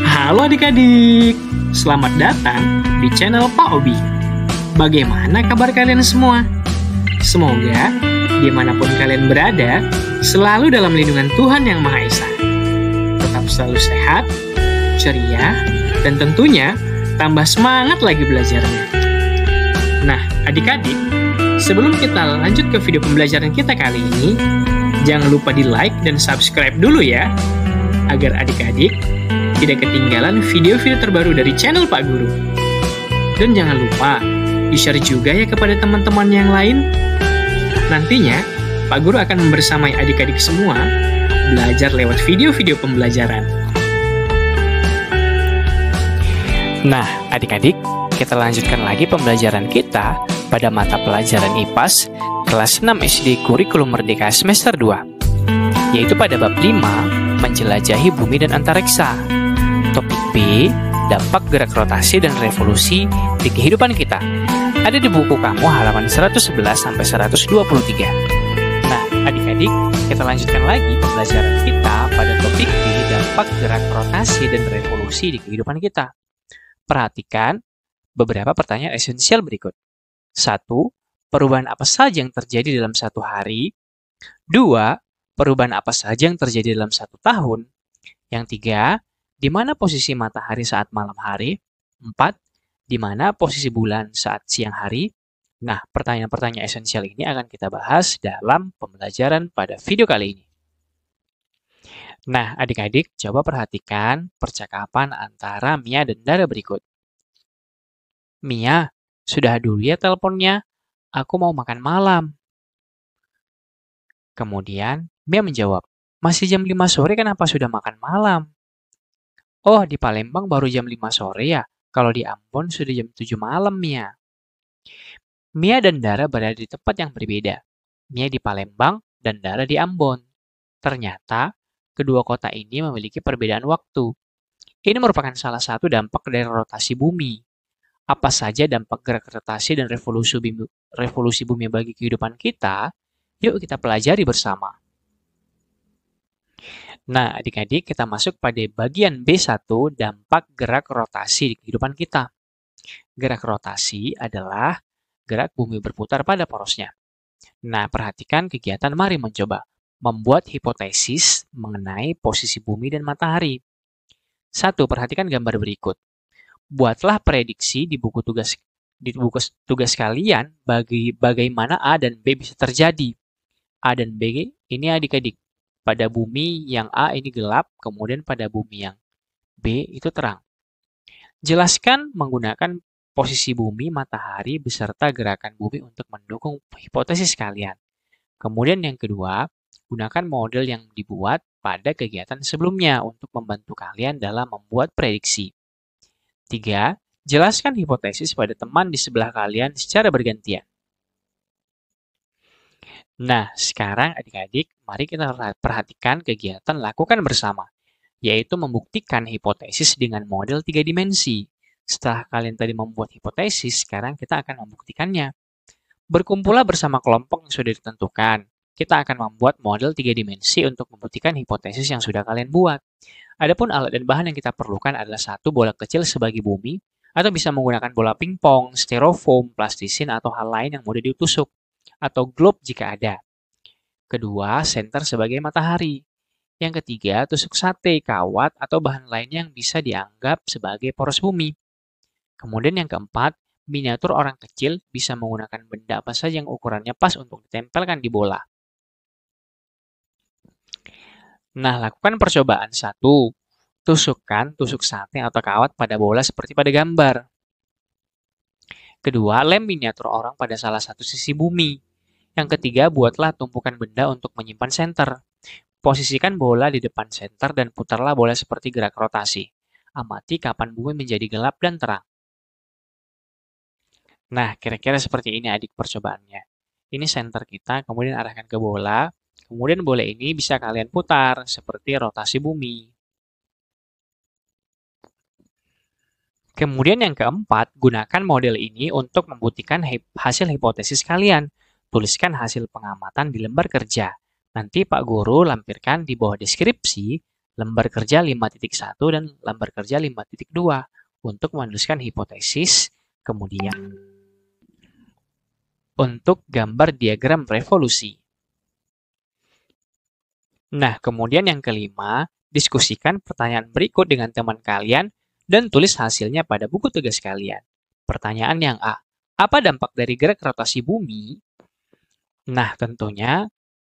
Halo adik-adik, selamat datang di channel Pak Obi. Bagaimana kabar kalian semua? Semoga dimanapun kalian berada, selalu dalam lindungan Tuhan Yang Maha Esa. Tetap selalu sehat, ceria, dan tentunya tambah semangat lagi belajarnya. Nah, adik-adik, sebelum kita lanjut ke video pembelajaran kita kali ini, jangan lupa di like dan subscribe dulu ya, agar adik-adik tidak ketinggalan video-video terbaru dari channel Pak Guru. Dan jangan lupa di-share juga ya kepada teman-teman yang lain. Nantinya, Pak Guru akan membersamai adik-adik semua belajar lewat video-video pembelajaran. Nah, adik-adik, kita lanjutkan lagi pembelajaran kita pada mata pelajaran IPAS kelas 6 SD Kurikulum Merdeka semester 2, yaitu pada bab 5, menjelajahi bumi dan antariksa. Topik B, dampak gerak rotasi dan revolusi di kehidupan kita. Ada di buku kamu halaman 111-123. Nah, adik-adik, kita lanjutkan lagi pembelajaran kita pada topik B, dampak gerak rotasi dan revolusi di kehidupan kita. Perhatikan beberapa pertanyaan esensial berikut. 1. Perubahan apa saja yang terjadi dalam satu hari? 2. Perubahan apa saja yang terjadi dalam satu tahun? Yang 3. Di mana posisi matahari saat malam hari? 4. Di mana posisi bulan saat siang hari? Nah, pertanyaan-pertanyaan esensial ini akan kita bahas dalam pembelajaran pada video kali ini. Nah, adik-adik, coba perhatikan percakapan antara Mia dan Dara berikut. Mia, sudah dulu ya teleponnya? Aku mau makan malam. Kemudian, Mia menjawab, masih jam 5 sore kenapa sudah makan malam? Oh, di Palembang baru jam 5 sore ya? Kalau di Ambon sudah jam 7 malam, Mia. Mia dan Dara berada di tempat yang berbeda. Mia di Palembang dan Dara di Ambon. Ternyata, kedua kota ini memiliki perbedaan waktu. Ini merupakan salah satu dampak dari rotasi bumi. Apa saja dampak gerak rotasi dan revolusi bumi bagi kehidupan kita? Yuk kita pelajari bersama. Nah, adik-adik, kita masuk pada bagian B1, dampak gerak rotasi di kehidupan kita. Gerak rotasi adalah gerak bumi berputar pada porosnya. Nah, perhatikan kegiatan mari mencoba. Membuat hipotesis mengenai posisi bumi dan matahari. 1. Perhatikan gambar berikut. Buatlah prediksi di buku tugas kalian bagaimana A dan B bisa terjadi. A dan B ini adik-adik. Pada bumi yang A ini gelap, kemudian pada bumi yang B itu terang. Jelaskan menggunakan posisi bumi, matahari, beserta gerakan bumi untuk mendukung hipotesis kalian. Kemudian yang kedua, gunakan model yang dibuat pada kegiatan sebelumnya untuk membantu kalian dalam membuat prediksi. 3. Jelaskan hipotesis pada teman di sebelah kalian secara bergantian. Nah, sekarang adik-adik, mari kita perhatikan kegiatan lakukan bersama, yaitu membuktikan hipotesis dengan model 3 dimensi. Setelah kalian tadi membuat hipotesis, sekarang kita akan membuktikannya. Berkumpullah bersama kelompok yang sudah ditentukan. Kita akan membuat model 3 dimensi untuk membuktikan hipotesis yang sudah kalian buat. Adapun alat dan bahan yang kita perlukan adalah 1 bola kecil sebagai bumi, atau bisa menggunakan bola pingpong, styrofoam, plastisin, atau hal lain yang mudah ditusuk, atau globe jika ada. Kedua, senter sebagai matahari. Yang ketiga, tusuk sate, kawat, atau bahan lainnya yang bisa dianggap sebagai poros bumi. Kemudian yang keempat, miniatur orang kecil bisa menggunakan benda apa saja yang ukurannya pas untuk ditempelkan di bola. Nah, lakukan percobaan 1. Tusukkan tusuk sate atau kawat pada bola seperti pada gambar. Kedua, lem miniatur orang pada salah satu sisi bumi. Yang ketiga, buatlah tumpukan benda untuk menyimpan senter. Posisikan bola di depan senter dan putarlah bola seperti gerak rotasi. Amati kapan bumi menjadi gelap dan terang. Nah, kira-kira seperti ini adik percobaannya. Ini senter kita, kemudian arahkan ke bola. Kemudian bola ini bisa kalian putar seperti rotasi bumi. Kemudian yang keempat, gunakan model ini untuk membuktikan hasil hipotesis kalian. Tuliskan hasil pengamatan di lembar kerja. Nanti Pak Guru lampirkan di bawah deskripsi lembar kerja 5.1 dan lembar kerja 5.2 untuk menuliskan hipotesis, kemudian untuk gambar diagram revolusi. Nah, kemudian yang kelima, diskusikan pertanyaan berikut dengan teman kalian dan tulis hasilnya pada buku tugas kalian. Pertanyaan yang A. Apa dampak dari gerak rotasi bumi? Nah, tentunya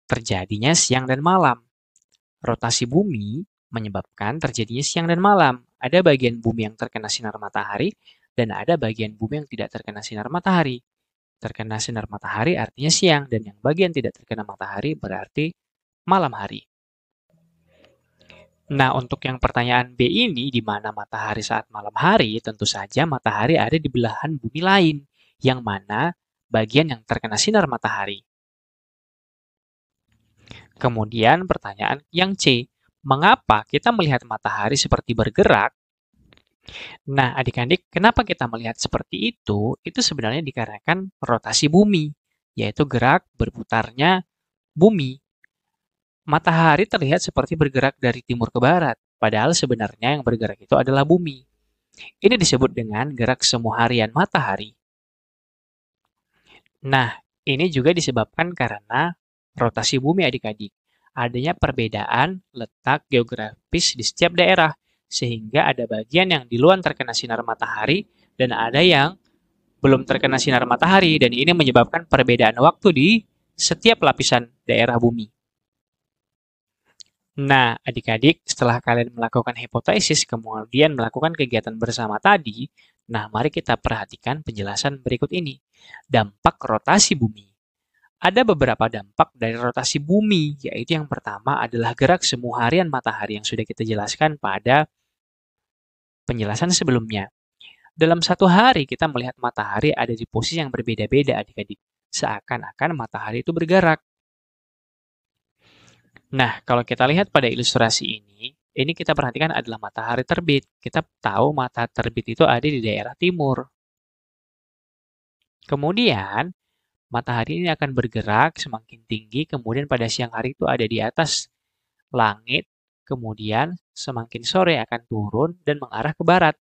terjadinya siang dan malam. Rotasi bumi menyebabkan terjadinya siang dan malam. Ada bagian bumi yang terkena sinar matahari dan ada bagian bumi yang tidak terkena sinar matahari. Terkena sinar matahari artinya siang, dan yang bagian tidak terkena matahari berarti malam hari. Nah, untuk yang pertanyaan B ini, di mana matahari saat malam hari, tentu saja matahari ada di belahan bumi lain, yang mana bagian yang terkena sinar matahari. Kemudian pertanyaan yang C, mengapa kita melihat matahari seperti bergerak? Nah, adik-adik, kenapa kita melihat seperti itu? Itu sebenarnya dikarenakan rotasi bumi, yaitu gerak berputarnya bumi. Matahari terlihat seperti bergerak dari timur ke barat, padahal sebenarnya yang bergerak itu adalah bumi. Ini disebut dengan gerak semu harian matahari. Nah, ini juga disebabkan karena rotasi bumi adik-adik. Adanya perbedaan letak geografis di setiap daerah, sehingga ada bagian yang di luar terkena sinar matahari dan ada yang belum terkena sinar matahari, dan ini menyebabkan perbedaan waktu di setiap lapisan daerah bumi. Nah, adik-adik, setelah kalian melakukan hipotesis, kemudian melakukan kegiatan bersama tadi, nah mari kita perhatikan penjelasan berikut ini. Dampak rotasi bumi. Ada beberapa dampak dari rotasi bumi, yaitu yang pertama adalah gerak semu harian matahari yang sudah kita jelaskan pada penjelasan sebelumnya. Dalam satu hari, kita melihat matahari ada di posisi yang berbeda-beda, adik-adik. Seakan-akan matahari itu bergerak. Nah, kalau kita lihat pada ilustrasi ini kita perhatikan adalah matahari terbit. Kita tahu matahari terbit itu ada di daerah timur. Kemudian, matahari ini akan bergerak semakin tinggi, kemudian pada siang hari itu ada di atas langit, kemudian semakin sore akan turun dan mengarah ke barat.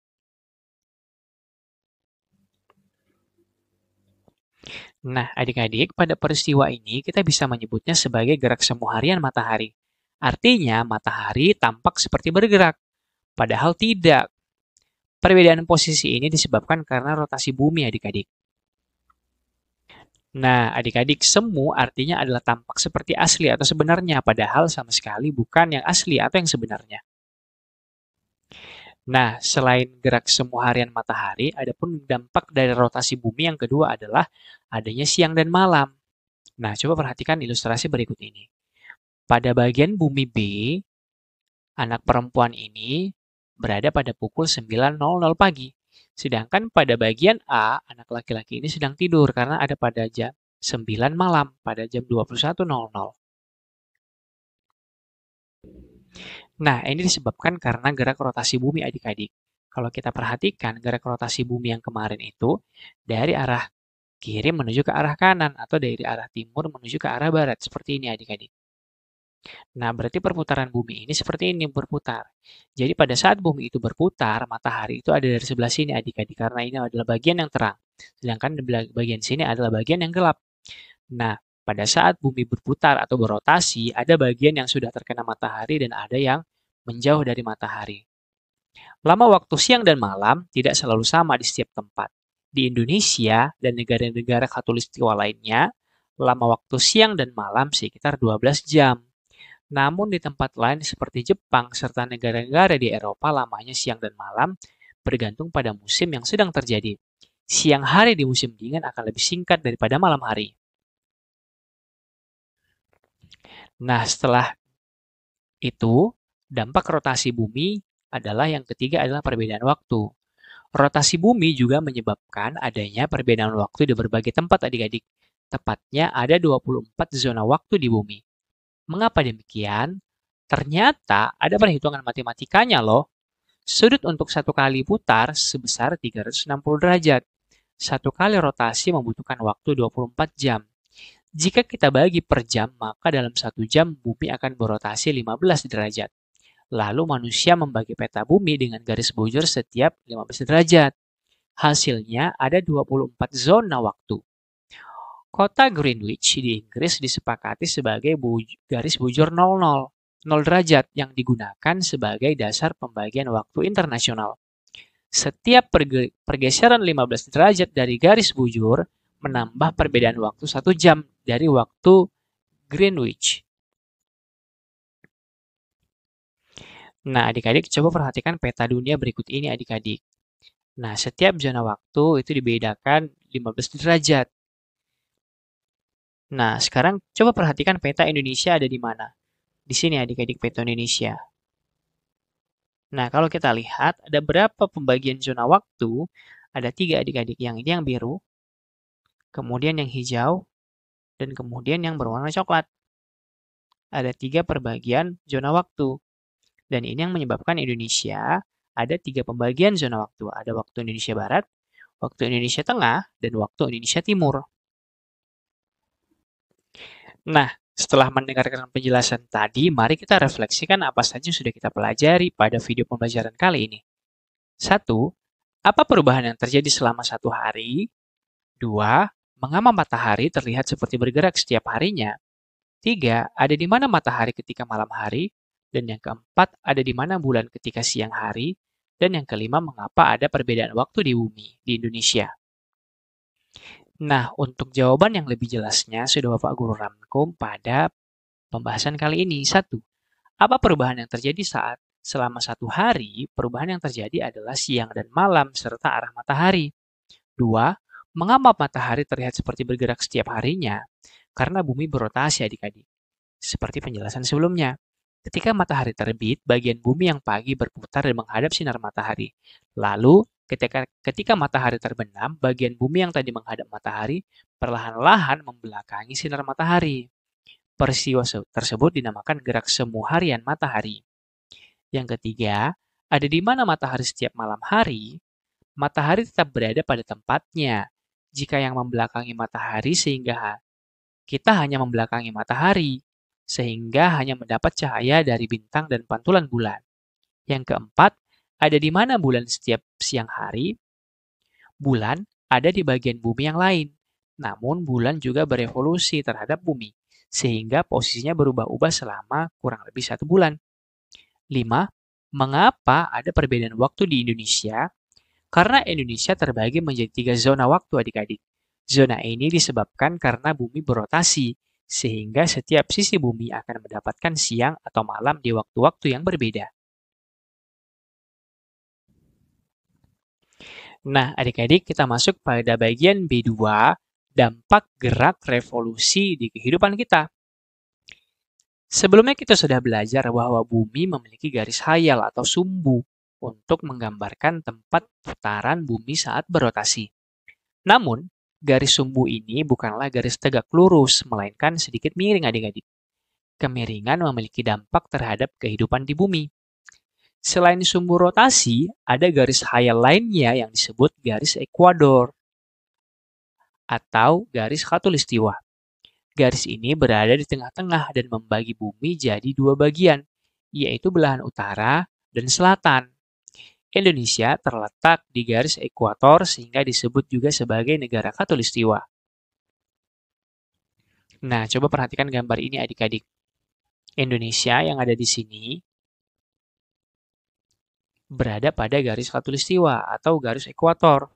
Nah, adik-adik, pada peristiwa ini kita bisa menyebutnya sebagai gerak semu harian matahari. Artinya, matahari tampak seperti bergerak, padahal tidak. Perbedaan posisi ini disebabkan karena rotasi bumi, adik-adik. Nah, adik-adik, semu artinya adalah tampak seperti asli atau sebenarnya, padahal sama sekali bukan yang asli atau yang sebenarnya. Nah, selain gerak semu harian matahari, ada pun dampak dari rotasi bumi yang kedua adalah adanya siang dan malam. Nah, coba perhatikan ilustrasi berikut ini. Pada bagian bumi B, anak perempuan ini berada pada pukul 9.00 pagi. Sedangkan pada bagian A, anak laki-laki ini sedang tidur karena ada pada jam 9 malam, pada jam 21.00. Nah, ini disebabkan karena gerak rotasi bumi adik-adik. Kalau kita perhatikan, gerak rotasi bumi yang kemarin itu dari arah kiri menuju ke arah kanan atau dari arah timur menuju ke arah barat. Seperti ini adik-adik. Nah, berarti perputaran bumi ini seperti ini berputar. Jadi pada saat bumi itu berputar, matahari itu ada dari sebelah sini adik-adik karena ini adalah bagian yang terang. Sedangkan di bagian sini adalah bagian yang gelap. Nah, pada saat bumi berputar atau berotasi, ada bagian yang sudah terkena matahari dan ada yang menjauh dari matahari. Lama waktu siang dan malam tidak selalu sama di setiap tempat. Di Indonesia dan negara-negara khatulistiwa lainnya, lama waktu siang dan malam sekitar 12 jam. Namun di tempat lain seperti Jepang serta negara-negara di Eropa lamanya siang dan malam bergantung pada musim yang sedang terjadi. Siang hari di musim dingin akan lebih singkat daripada malam hari. Nah, setelah itu, dampak rotasi bumi adalah yang ketiga adalah perbedaan waktu. Rotasi bumi juga menyebabkan adanya perbedaan waktu di berbagai tempat adik-adik. Tepatnya ada 24 zona waktu di bumi. Mengapa demikian? Ternyata ada perhitungan matematikanya loh. Sudut untuk satu kali putar sebesar 360 derajat. Satu kali rotasi membutuhkan waktu 24 jam. Jika kita bagi per jam, maka dalam 1 jam bumi akan berotasi 15 derajat. Lalu manusia membagi peta bumi dengan garis bujur setiap 15 derajat. Hasilnya ada 24 zona waktu. Kota Greenwich di Inggris disepakati sebagai garis bujur 00, 0 derajat yang digunakan sebagai dasar pembagian waktu internasional. Setiap pergeseran 15 derajat dari garis bujur menambah perbedaan waktu 1 jam dari waktu Greenwich. Nah, adik-adik coba perhatikan peta dunia berikut ini adik-adik. Nah, setiap zona waktu itu dibedakan 15 derajat. Nah, sekarang coba perhatikan peta Indonesia ada di mana. Di sini adik-adik peta Indonesia. Nah, kalau kita lihat ada berapa pembagian zona waktu? Ada 3 adik-adik. Yang ini yang biru, kemudian yang hijau, dan kemudian yang berwarna coklat. Ada 3 perbagian zona waktu. Dan ini yang menyebabkan Indonesia ada 3 pembagian zona waktu. Ada waktu Indonesia Barat, waktu Indonesia Tengah, dan waktu Indonesia Timur. Nah, setelah mendengarkan penjelasan tadi, mari kita refleksikan apa saja yang sudah kita pelajari pada video pembelajaran kali ini. 1. Apa perubahan yang terjadi selama 1 hari? 2. Mengapa matahari terlihat seperti bergerak setiap harinya? 3. Ada di mana matahari ketika malam hari? Dan yang keempat, ada di mana bulan ketika siang hari? Dan yang kelima, mengapa ada perbedaan waktu di bumi, di Indonesia? Nah, untuk jawaban yang lebih jelasnya, sudah Bapak Guru rangkum pada pembahasan kali ini. 1. Apa perubahan yang terjadi selama 1 hari? Perubahan yang terjadi adalah siang dan malam, serta arah matahari. 2. Mengapa matahari terlihat seperti bergerak setiap harinya? Karena bumi berotasi adik-adik. Seperti penjelasan sebelumnya. Ketika matahari terbit, bagian bumi yang pagi berputar dan menghadap sinar matahari. Lalu, ketika matahari terbenam, bagian bumi yang tadi menghadap matahari perlahan-lahan membelakangi sinar matahari. Peristiwa tersebut dinamakan gerak semu harian matahari. Yang ketiga, ada di mana matahari setiap malam hari? Matahari tetap berada pada tempatnya. Jika yang membelakangi matahari sehingga kita hanya membelakangi matahari, sehingga hanya mendapat cahaya dari bintang dan pantulan bulan. Yang keempat, ada di mana bulan setiap siang hari? Bulan ada di bagian bumi yang lain, namun bulan juga berevolusi terhadap bumi, sehingga posisinya berubah-ubah selama kurang lebih 1 bulan. 5. Mengapa ada perbedaan waktu di Indonesia? Karena Indonesia terbagi menjadi 3 zona waktu adik-adik. Zona ini disebabkan karena bumi berotasi, sehingga setiap sisi bumi akan mendapatkan siang atau malam di waktu-waktu yang berbeda. Nah, adik-adik kita masuk pada bagian B2, dampak gerak revolusi di kehidupan kita. Sebelumnya kita sudah belajar bahwa bumi memiliki garis hayal atau sumbu untuk menggambarkan tempat putaran bumi saat berotasi. Namun, garis sumbu ini bukanlah garis tegak lurus, melainkan sedikit miring adik-adik. Kemiringan memiliki dampak terhadap kehidupan di bumi. Selain sumbu rotasi, ada garis hayal lainnya yang disebut garis ekuador atau garis khatulistiwa. Garis ini berada di tengah-tengah dan membagi bumi jadi 2 bagian, yaitu belahan utara dan selatan. Indonesia terletak di garis ekuator sehingga disebut juga sebagai negara khatulistiwa. Nah, coba perhatikan gambar ini adik-adik. Indonesia yang ada di sini berada pada garis khatulistiwa atau garis ekuator.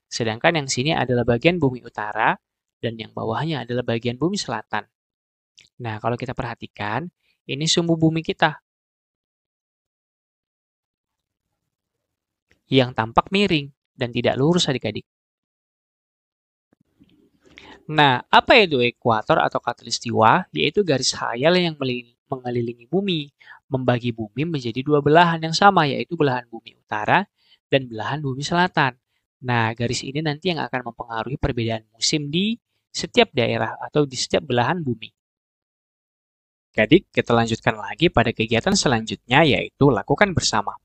Sedangkan yang sini adalah bagian bumi utara dan yang bawahnya adalah bagian bumi selatan. Nah, kalau kita perhatikan, ini sumbu bumi kita yang tampak miring dan tidak lurus adik-adik. Nah, apa itu ekuator atau khatulistiwa? Yaitu garis hayal yang mengelilingi bumi, membagi bumi menjadi 2 belahan yang sama, yaitu belahan bumi utara dan belahan bumi selatan. Nah, garis ini nanti yang akan mempengaruhi perbedaan musim di setiap daerah atau di setiap belahan bumi. Adik, kita lanjutkan lagi pada kegiatan selanjutnya, yaitu lakukan bersama.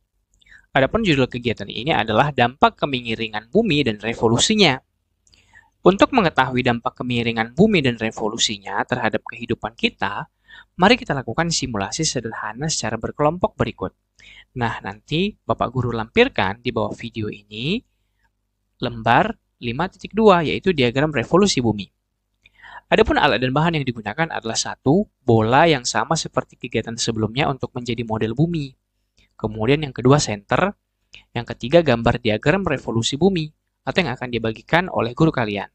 Adapun judul kegiatan ini adalah dampak kemiringan bumi dan revolusinya. Untuk mengetahui dampak kemiringan bumi dan revolusinya terhadap kehidupan kita, Mari kita lakukan simulasi sederhana secara berkelompok berikut. Nah, nanti Bapak Guru lampirkan di bawah video ini lembar 5.2, yaitu diagram revolusi bumi. Adapun alat dan bahan yang digunakan adalah satu, bola yang sama seperti kegiatan sebelumnya untuk menjadi model bumi. Kemudian yang kedua, senter. Yang ketiga, gambar diagram revolusi bumi, atau yang akan dibagikan oleh guru kalian.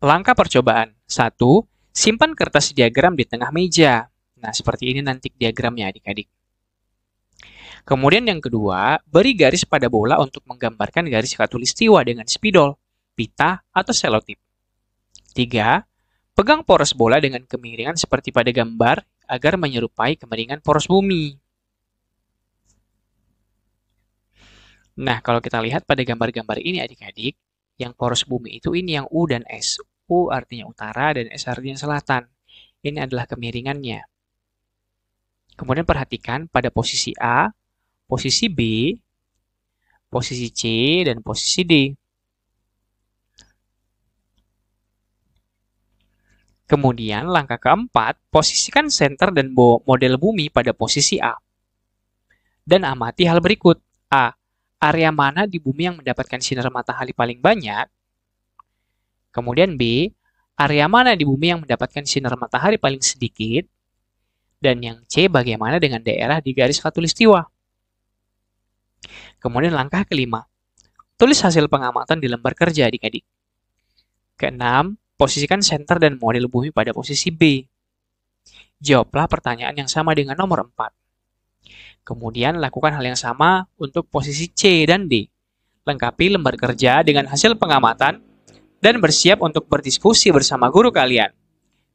Langkah percobaan. 1. Simpan kertas diagram di tengah meja. Nah, seperti ini nanti diagramnya adik-adik. Kemudian yang kedua, beri garis pada bola untuk menggambarkan garis khatulistiwa dengan spidol, pita, atau selotip. 3. Pegang poros bola dengan kemiringan seperti pada gambar agar menyerupai kemiringan poros bumi. Nah, kalau kita lihat pada gambar-gambar ini adik-adik, yang poros bumi itu ini yang U dan S. U artinya utara dan S artinya selatan. Ini adalah kemiringannya. Kemudian perhatikan pada posisi A, posisi B, posisi C, dan posisi D. Kemudian langkah keempat, posisikan senter dan model bumi pada posisi A. Dan amati hal berikut. A. Area mana di bumi yang mendapatkan sinar matahari paling banyak? Kemudian B. Area mana di bumi yang mendapatkan sinar matahari paling sedikit? Dan yang C. Bagaimana dengan daerah di garis khatulistiwa? Kemudian langkah kelima. Tulis hasil pengamatan di lembar kerja adik-adik. Keenam, posisikan senter dan model bumi pada posisi B. Jawablah pertanyaan yang sama dengan nomor 4. Kemudian lakukan hal yang sama untuk posisi C dan D. Lengkapi lembar kerja dengan hasil pengamatan dan bersiap untuk berdiskusi bersama guru kalian.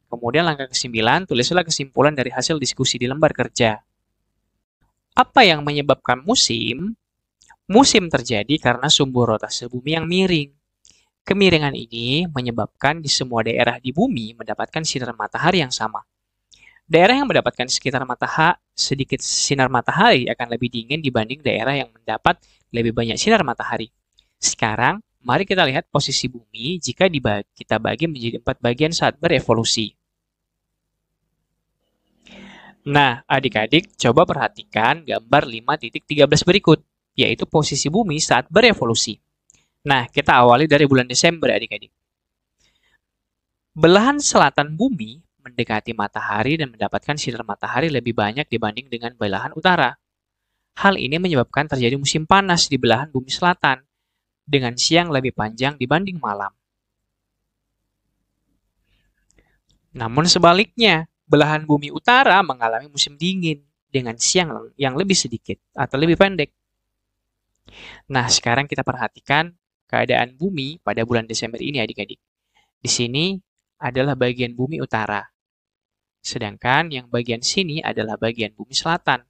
Kemudian langkah ke-9, tulislah kesimpulan dari hasil diskusi di lembar kerja. Apa yang menyebabkan musim? Musim terjadi karena sumbu rotasi bumi yang miring. Kemiringan ini menyebabkan di semua daerah di bumi mendapatkan sinar matahari yang sama. Daerah yang mendapatkan sedikit sinar matahari akan lebih dingin dibanding daerah yang mendapat lebih banyak sinar matahari. Sekarang, mari kita lihat posisi bumi jika kita bagi menjadi 4 bagian saat berevolusi. Nah, adik-adik, coba perhatikan gambar 5.13 berikut, yaitu posisi bumi saat berevolusi. Nah, kita awali dari bulan Desember, adik-adik. Belahan selatan bumi mendekati matahari dan mendapatkan sinar matahari lebih banyak dibanding dengan belahan utara. Hal ini menyebabkan terjadi musim panas di belahan bumi selatan, dengan siang lebih panjang dibanding malam. Namun sebaliknya, belahan bumi utara mengalami musim dingin dengan siang yang lebih sedikit atau lebih pendek. Nah, sekarang kita perhatikan keadaan bumi pada bulan Desember ini adik-adik. Di sini adalah bagian bumi utara. Sedangkan yang bagian sini adalah bagian bumi selatan.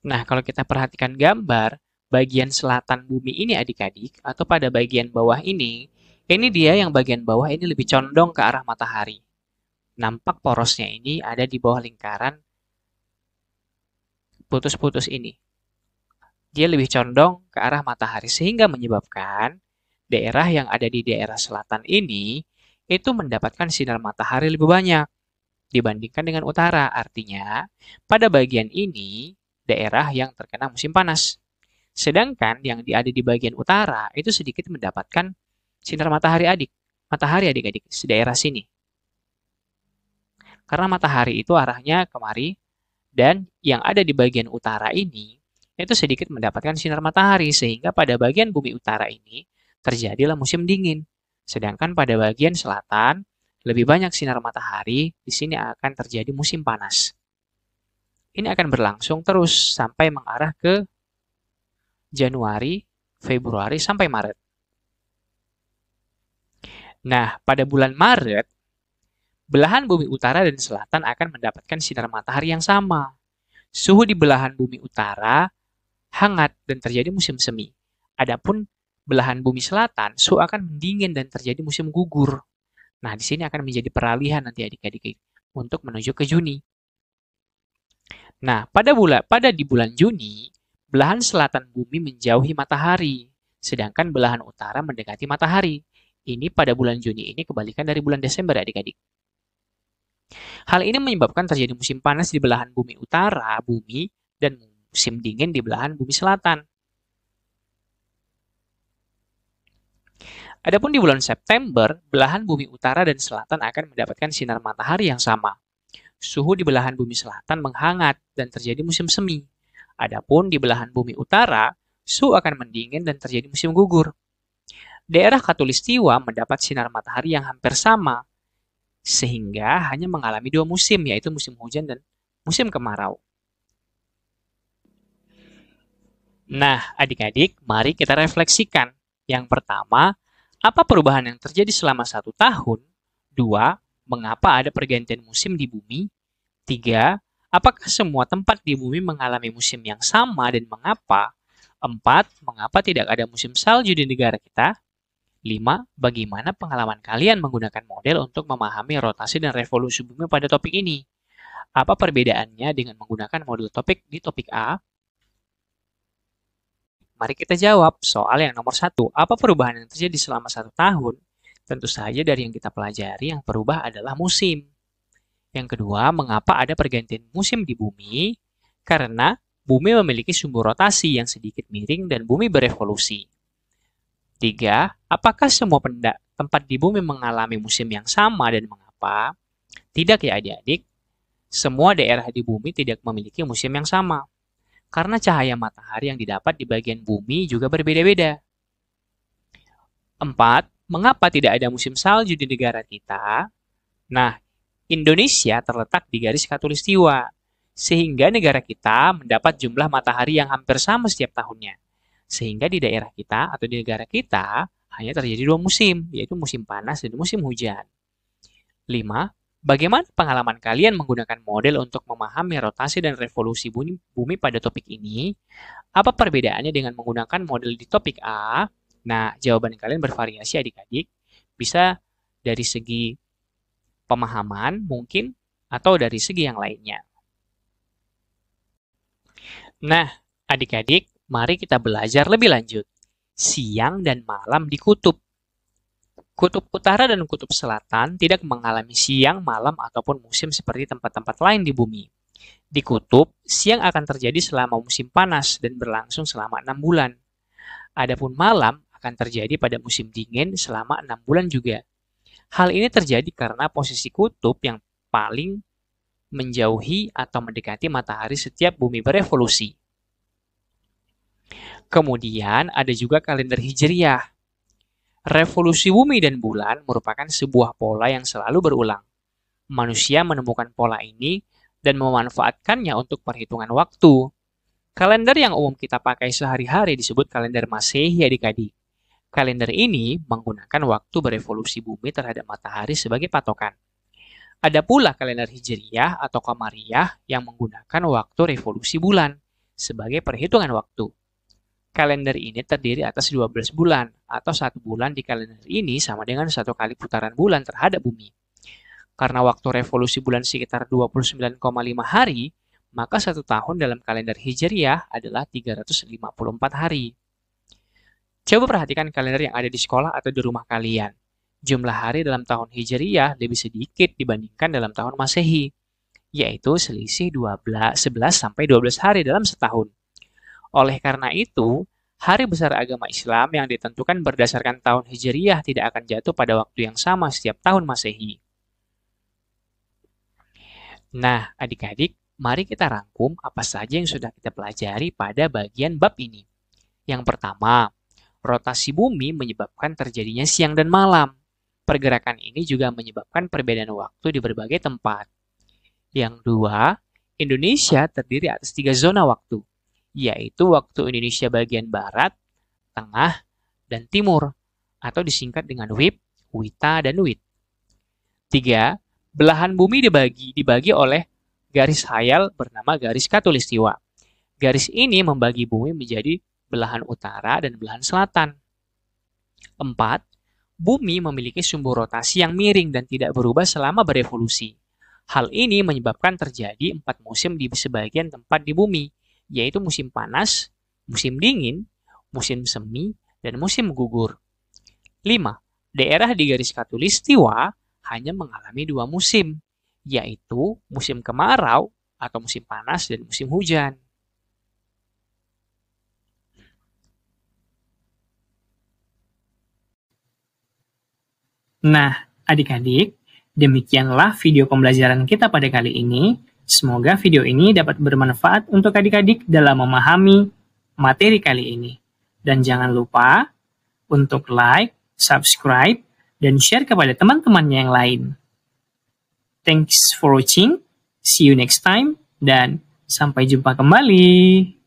Nah, kalau kita perhatikan gambar, bagian selatan bumi ini adik-adik, atau pada bagian bawah ini dia yang bagian bawah ini lebih condong ke arah matahari. Nampak porosnya ini ada di bawah lingkaran putus-putus ini. Dia lebih condong ke arah matahari, sehingga menyebabkan daerah yang ada di daerah selatan ini itu mendapatkan sinar matahari lebih banyak dibandingkan dengan utara. Artinya, pada bagian ini daerah yang terkena musim panas. Sedangkan yang ada di bagian utara itu sedikit mendapatkan sinar matahari adik-adik, di daerah sini. Karena matahari itu arahnya kemari, dan yang ada di bagian utara ini itu sedikit mendapatkan sinar matahari, sehingga pada bagian bumi utara ini terjadilah musim dingin. Sedangkan pada bagian selatan lebih banyak sinar matahari, di sini akan terjadi musim panas. Ini akan berlangsung terus sampai mengarah ke Januari, Februari, sampai Maret. Nah, pada bulan Maret, belahan bumi utara dan selatan akan mendapatkan sinar matahari yang sama. Suhu di belahan bumi utara hangat dan terjadi musim semi. Adapun belahan bumi selatan, suhu akan mendingin dan terjadi musim gugur. Nah, di sini akan menjadi peralihan nanti adik-adik untuk menuju ke Juni. Nah, pada di bulan Juni, belahan selatan bumi menjauhi matahari, sedangkan belahan utara mendekati matahari. Ini pada bulan Juni ini kebalikan dari bulan Desember adik-adik. Hal ini menyebabkan terjadi musim panas di belahan bumi utara, bumi, dan musim dingin di belahan bumi selatan. Adapun di bulan September, belahan bumi utara dan selatan akan mendapatkan sinar matahari yang sama. Suhu di belahan bumi selatan menghangat dan terjadi musim semi. Adapun di belahan bumi utara, suhu akan mendingin dan terjadi musim gugur. Daerah Khatulistiwa mendapat sinar matahari yang hampir sama, sehingga hanya mengalami dua musim, yaitu musim hujan dan musim kemarau. Nah, adik-adik, mari kita refleksikan. Yang pertama, apa perubahan yang terjadi selama 1 tahun? 2. Mengapa ada pergantian musim di bumi? 3. Apakah semua tempat di bumi mengalami musim yang sama dan mengapa? 4. Mengapa tidak ada musim salju di negara kita? 5. Bagaimana pengalaman kalian menggunakan model untuk memahami rotasi dan revolusi bumi pada topik ini? Apa perbedaannya dengan menggunakan model topik di topik A? Mari kita jawab soal yang nomor 1. Apa perubahan yang terjadi selama 1 tahun? Tentu saja dari yang kita pelajari yang berubah adalah musim. Yang kedua, mengapa ada pergantian musim di bumi? Karena bumi memiliki sumbu rotasi yang sedikit miring dan bumi berevolusi. 3. Apakah semua tempat di bumi mengalami musim yang sama dan mengapa? Tidak ya adik-adik. Semua daerah di bumi tidak memiliki musim yang sama. Karena cahaya matahari yang didapat di bagian bumi juga berbeda-beda. 4. Mengapa tidak ada musim salju di negara kita? Nah, Indonesia terletak di garis khatulistiwa, sehingga negara kita mendapat jumlah matahari yang hampir sama setiap tahunnya. Sehingga di daerah kita atau di negara kita hanya terjadi 2 musim, yaitu musim panas dan musim hujan. 5. Bagaimana pengalaman kalian menggunakan model untuk memahami rotasi dan revolusi bumi pada topik ini? Apa perbedaannya dengan menggunakan model di topik A? Nah, jawaban kalian bervariasi adik-adik. Bisa dari segi pemahaman mungkin, atau dari segi yang lainnya. Nah, adik-adik, mari kita belajar lebih lanjut. Siang dan malam di kutub. Kutub utara dan kutub selatan tidak mengalami siang, malam, ataupun musim seperti tempat-tempat lain di bumi. Di kutub, siang akan terjadi selama musim panas dan berlangsung selama 6 bulan. Adapun malam akan terjadi pada musim dingin selama 6 bulan juga. Hal ini terjadi karena posisi kutub yang paling menjauhi atau mendekati matahari setiap bumi berevolusi. Kemudian ada juga kalender Hijriyah. Revolusi bumi dan bulan merupakan sebuah pola yang selalu berulang. Manusia menemukan pola ini dan memanfaatkannya untuk perhitungan waktu. Kalender yang umum kita pakai sehari-hari disebut kalender Masehi adik-adik. Kalender ini menggunakan waktu berevolusi bumi terhadap matahari sebagai patokan. Ada pula kalender Hijriyah atau Qamariyah yang menggunakan waktu revolusi bulan sebagai perhitungan waktu. Kalender ini terdiri atas 12 bulan, atau 1 bulan di kalender ini sama dengan 1 kali putaran bulan terhadap bumi. Karena waktu revolusi bulan sekitar 29,5 hari, maka 1 tahun dalam kalender Hijriyah adalah 354 hari. Coba perhatikan kalender yang ada di sekolah atau di rumah kalian. Jumlah hari dalam tahun Hijriyah lebih sedikit dibandingkan dalam tahun Masehi, yaitu selisih 11-12 hari dalam setahun. Oleh karena itu, hari besar agama Islam yang ditentukan berdasarkan tahun Hijriyah tidak akan jatuh pada waktu yang sama setiap tahun Masehi. Nah, adik-adik, mari kita rangkum apa saja yang sudah kita pelajari pada bagian bab ini. Yang pertama, rotasi bumi menyebabkan terjadinya siang dan malam. Pergerakan ini juga menyebabkan perbedaan waktu di berbagai tempat. Yang kedua, Indonesia terdiri atas 3 zona waktu, yaitu waktu Indonesia bagian Barat, Tengah, dan Timur, atau disingkat dengan WIB, WITA, dan WIT. 3. Belahan bumi dibagi oleh garis khayal bernama garis khatulistiwa. Garis ini membagi bumi menjadi belahan utara dan belahan selatan. 4. Bumi memiliki sumbu rotasi yang miring dan tidak berubah selama berevolusi. Hal ini menyebabkan terjadi 4 musim di sebagian tempat di bumi, yaitu musim panas, musim dingin, musim semi, dan musim gugur. 5. daerah di garis khatulistiwa hanya mengalami 2 musim, yaitu musim kemarau atau musim panas dan musim hujan. Nah, adik-adik, demikianlah video pembelajaran kita pada kali ini. Semoga video ini dapat bermanfaat untuk adik-adik dalam memahami materi kali ini. Dan jangan lupa untuk like, subscribe, dan share kepada teman-temannya yang lain. Thanks for watching, see you next time, dan sampai jumpa kembali.